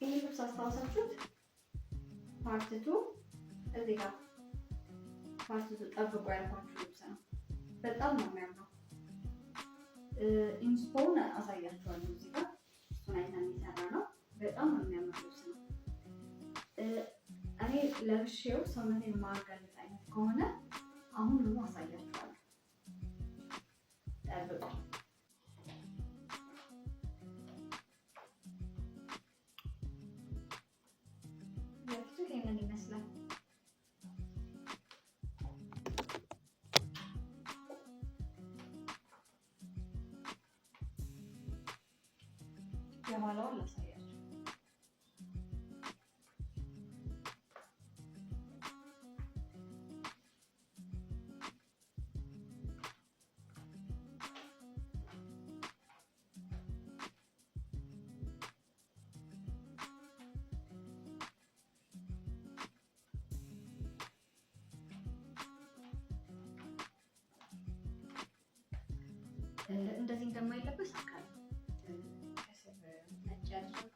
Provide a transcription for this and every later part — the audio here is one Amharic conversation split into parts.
ይህ ልብስ አስታውሳችሁት ፓርትቱ እዚህ ጋር ፓርትቱ ጠብቆ ያልኳችሁ ልብስ ነው። በጣም ነው የሚያምረው። ኢንስፖን አሳያችኋለሁ እዚህ ጋር እሱን አይተን የሚሰራ ነው። በጣም ነው የሚያምር ልብስ ነው። እኔ ለብሼው ሰውነቴን የማያጋልጥ አይነት ከሆነ አሁን ደግሞ አሳያችኋለሁ። ጠብቁ። ለብሱ ይሄንን ይመስላል። የኋላውን ላሳያችሁ። እንደዚህ እንደማይለበስ አካል ከስር ነጭ ያደረጉት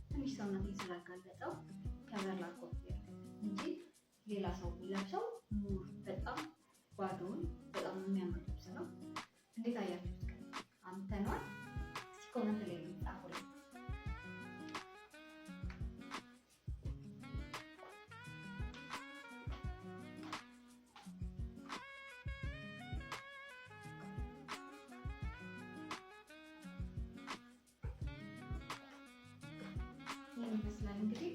ትንሽ ሰውነቴን ስላጋለጠው ከበር ላድርጎት እንጂ ሌላ ሰው ቢለብሰው በጣም ባዶውን በጣም የሚያምር ልብስ ነው። እንዴት አያችሁት? አምተነዋል። እስኪ ኮመንት ላይ ጻፉልኝ። ይህን ይመስላል እንግዲህ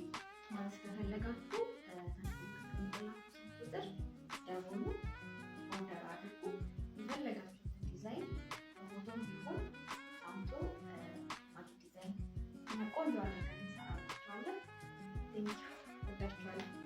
ማለት ከፈለጋችሁ ቁጥር ደውሉ፣ ኦርደር አድርጉ። የፈለጋችሁትን ዲዛይን በፎቶም ቢሆን አምጦ ማቂ ዲዛይን ቆንጆ አድርገን እንሰራላችኋለን። ቴንኪው። ወዳችኋለሁ።